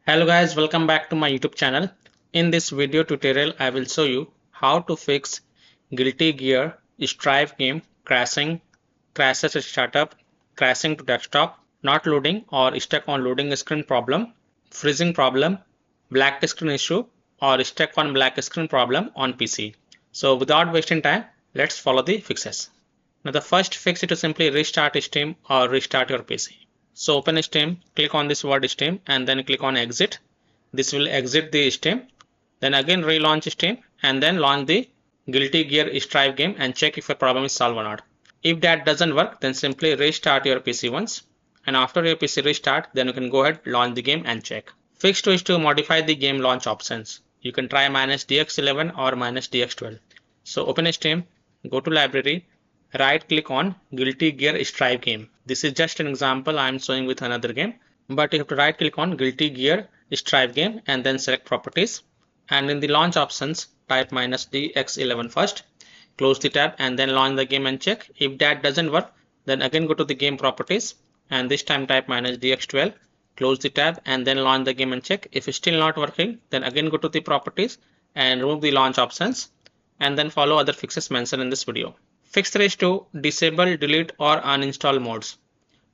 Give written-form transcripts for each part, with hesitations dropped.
Hello guys, welcome back to my YouTube channel. In this video tutorial, I will show you how to fix Guilty Gear Strive game crashes at startup, crashing to desktop, not loading or stuck on loading screen problem, freezing problem, black screen issue or stuck on black screen problem on PC. So without wasting time, let's follow the fixes. Now the first fix is to simply restart Steam or restart your PC. So open Steam, click on this word Steam and then click on exit. This will exit the Steam. Then again relaunch Steam and then launch the Guilty Gear Strive game and check if your problem is solved or not. If that doesn't work, then simply restart your PC once. And after your PC restart, then you can go ahead, launch the game and check. Fix 2 is to modify the game launch options. You can try -DX11 or -DX12. So open Steam, go to library, right click on Guilty Gear Strive game. This is just an example I am showing with another game, but you have to right click on Guilty Gear Strive game and then select properties, and in the launch options type -DX11 first, close the tab and then launch the game and check. If that doesn't work, then again go to the game properties and this time type -DX12, close the tab and then launch the game and check. If it's still not working, then again go to the properties and remove the launch options and then follow other fixes mentioned in this video. Fix 3 is to disable, delete or uninstall modes.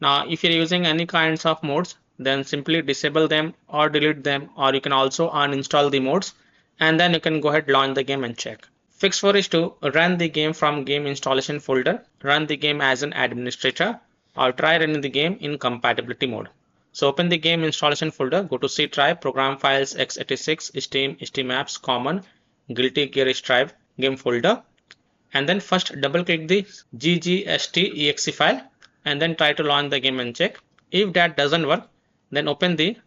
Now if you're using any kinds of modes, then simply disable them or delete them, or you can also uninstall the modes and then you can go ahead, launch the game and check. Fix 4 is to run the game from game installation folder, run the game as an administrator, or try running the game in compatibility mode. So open the game installation folder, go to C drive, program files, x86, Steam, Steam apps, common, Guilty Gear Strive game folder, and then first double click the ggst.exe file and then try to launch the game and check. If that doesn't work, then open the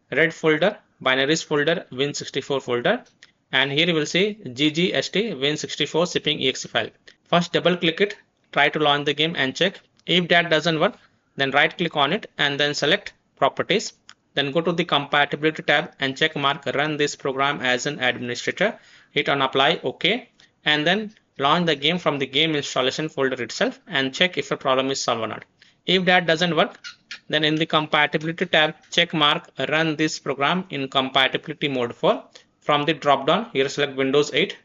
red folder, binaries folder, win64 folder, and here you will see ggst win64 shipping exe file. First double click it, try to launch the game and check. If that doesn't work, then right click on it and then select properties, then go to the compatibility tab and check mark run this program as an administrator, hit on apply, OK, and then launch the game from the game installation folder itself and check if a problem is solved or not. If that doesn't work, then in the compatibility tab, check mark run this program in compatibility mode for. From the drop down, here select Windows 8,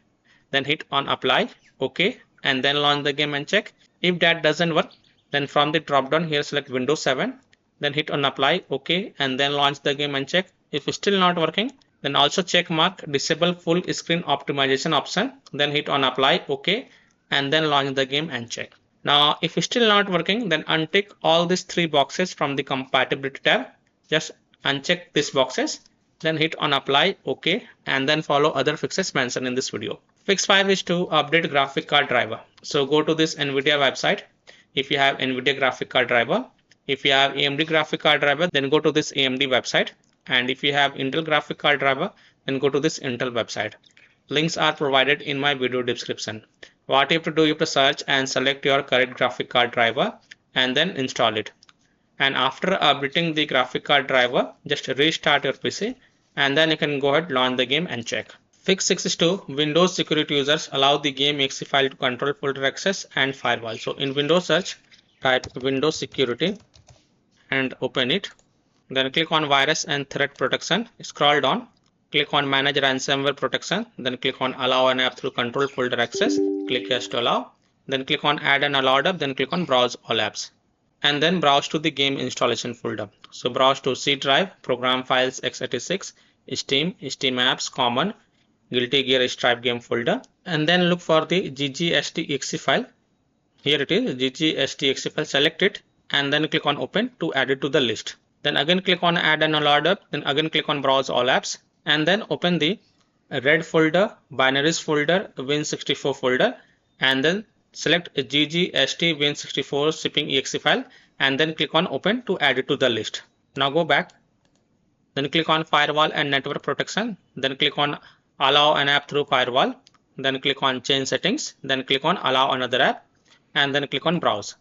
then hit on apply, OK, and then launch the game and check. If that doesn't work, then from the drop down, here select Windows 7, then hit on apply, OK, and then launch the game and check. If it's still not working, then also check mark disable full screen optimization option, then hit on apply, OK, and then launch the game and check. Now if it's still not working, then untick all these 3 boxes from the compatibility tab. Just uncheck these boxes, then hit on apply, OK, and then follow other fixes mentioned in this video. Fix 5 is to update graphic card driver. So go to this NVIDIA website if you have NVIDIA graphic card driver. If you have AMD graphic card driver, then go to this AMD website. And if you have Intel graphic card driver, then go to this Intel website. Links are provided in my video description. What you have to do, you have to search and select your correct graphic card driver and then install it. And after updating the graphic card driver, just restart your PC and then you can go ahead, launch the game and check. Fix 6 is to Windows security users allow the game exe file to control folder access and firewall. So in Windows search, type Windows security and open it. Then click on virus and threat protection, scroll down, click on manage ransomware protection, then click on allow an app through control folder access, click yes to allow, then click on add an allowed app, then click on browse all apps, and then browse to the game installation folder. So browse to C drive, program files, x86, Steam, Steam apps, common, Guilty Gear Strive game folder, and then look for the ggst.exe file. Here it is, ggst.exe file, select it and then click on open to add it to the list. Then again click on add an allowed app, then again click on browse all apps and then open the red folder, binaries folder, win64 folder, and then select ggst win64 shipping exe file and then click on open to add it to the list. Now go back, then click on firewall and network protection, then click on allow an app through firewall, then click on change settings, then click on allow another app and then click on browse.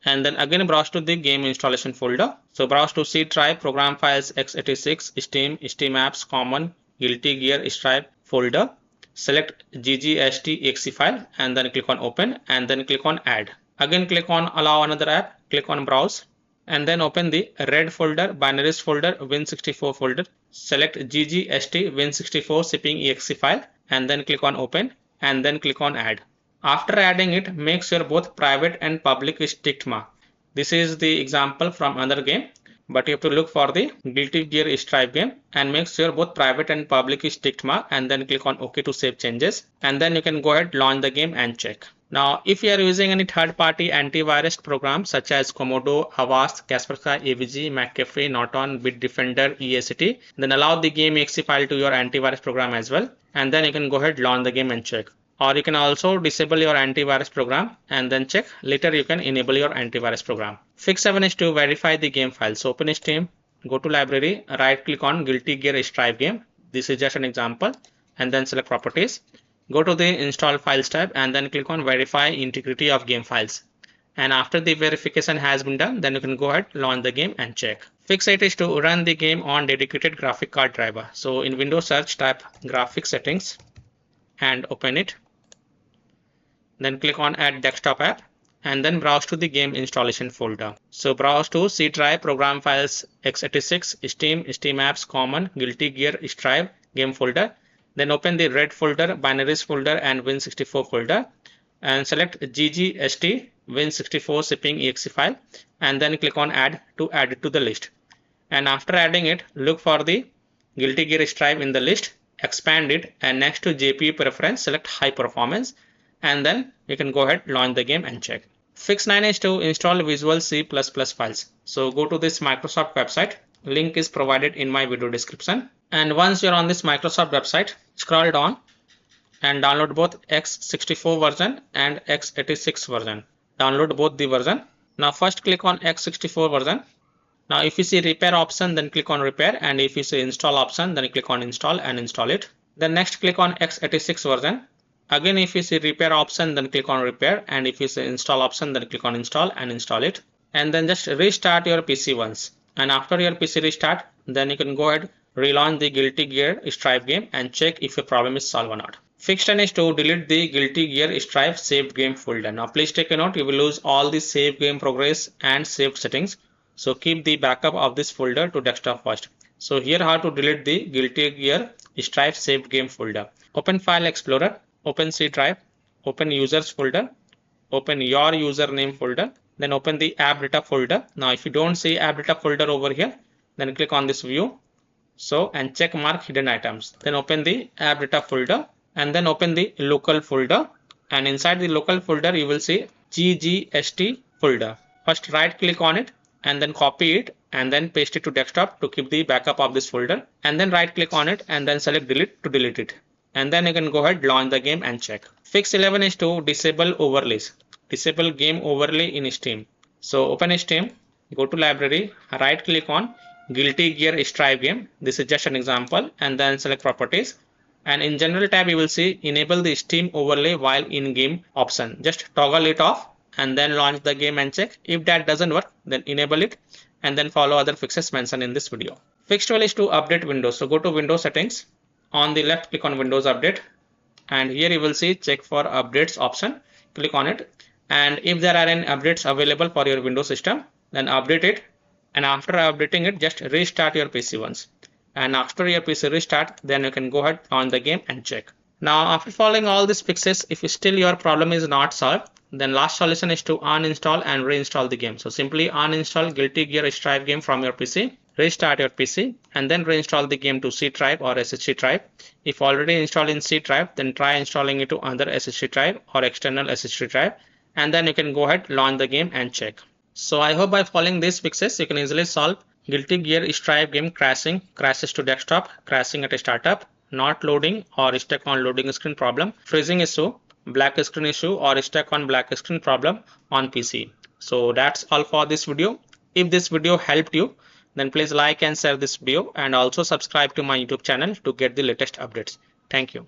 And then again browse to the game installation folder. So browse to C drive, program files, x86, Steam, Steam apps, common, Guilty Gear Strive folder. Select ggst.exe file and then click on open and then click on add. Again click on allow another app, click on browse and then open the red folder, binaries folder, Win64 folder. Select ggst Win64 zipping exe file and then click on open and then click on add. After adding it, make sure both private and public is ticked mark. This is the example from another game, but you have to look for the Guilty Gear Stripe game and make sure both private and public is ticked mark and then click on OK to save changes, and then you can go ahead, launch the game and check. Now, if you are using any third-party antivirus programs such as Komodo, Avast, Kaspersky, AVG, McAfee, Norton, Bitdefender, EACT, then allow the game exe file to your antivirus program as well, and then you can go ahead, launch the game and check. Or you can also disable your antivirus program and then check. Later you can enable your antivirus program. Fix 7 is to verify the game file. So open Steam, go to library, right click on Guilty Gear Stripe game. This is just an example, and then select properties. Go to the install files tab and then click on verify integrity of game files. And after the verification has been done, then you can go ahead, launch the game and check. Fix 8 is to run the game on dedicated graphic card driver. So in Windows search, type graphics settings and open it. Then click on add desktop app and then browse to the game installation folder. So browse to C drive, program files, x86, Steam, Steam apps, common, Guilty Gear, Stripe, game folder. Then open the red folder, binaries folder and Win64 folder and select ggst Win64 zipping exe file and then click on add to add it to the list. And after adding it, look for the Guilty Gear Stripe in the list, expand it, and next to GPU preference, select high performance, and then you can go ahead, launch the game and check. Fix 9 is to install Visual C++ files. So go to this Microsoft website. Link is provided in my video description. And once you're on this Microsoft website, scroll down and download both x64 version and x86 version. Download both the version. Now first click on x64 version. Now if you see repair option, then click on repair, and if you see install option, then click on install and install it. Then next click on x86 version. Again, if you see repair option, then click on repair, and if you see install option, then click on install and install it. And then just restart your PC once. And after your PC restart, then you can go ahead, relaunch the Guilty Gear Stripe game and check if your problem is solved or not. Fix 10 is to delete the Guilty Gear Stripe saved game folder. Now please take a note, you will lose all the saved game progress and saved settings. So keep the backup of this folder to desktop first. So here how to delete the Guilty Gear Stripe saved game folder. Open File Explorer. Open C drive, open users folder, open your username folder, then open the app data folder. Now if you don't see app data folder over here, then click on this view. So and check mark hidden items. Then open the app data folder and then open the local folder, and inside the local folder you will see ggst folder. First right click on it and then copy it and then paste it to desktop to keep the backup of this folder, and then right click on it and then select delete to delete it. And then you can go ahead, launch the game and check. Fix 11 is to disable overlays. Disable game overlay in Steam. So open Steam, go to library, right click on Guilty Gear Stripe game. This is just an example, and then select properties. And in general tab you will see enable the Steam overlay while in game option. Just toggle it off and then launch the game and check. If that doesn't work, then enable it and then follow other fixes mentioned in this video. Fix 12 is to update Windows. So go to Windows settings. On the left, click on Windows Update, and here you will see check for updates option. Click on it, and if there are any updates available for your Windows system, then update it. And after updating it, just restart your PC once. And after your PC restart, then you can go ahead, launch the game and check. Now after following all these fixes, if still your problem is not solved, then last solution is to uninstall and reinstall the game. So simply uninstall Guilty Gear Stripe game from your PC. Restart your PC and then reinstall the game to C drive or SSD drive. If already installed in C drive, then try installing it to other SSD drive or external SSD drive, and then you can go ahead, launch the game and check. So I hope by following these fixes you can easily solve Guilty Gear Stripe game crashing, crashes to desktop, crashing at a startup, not loading or stuck on loading screen problem, freezing issue, black screen issue or stuck on black screen problem on PC. So that's all for this video. If this video helped you, then please like and share this video, and also subscribe to my YouTube channel to get the latest updates. Thank you.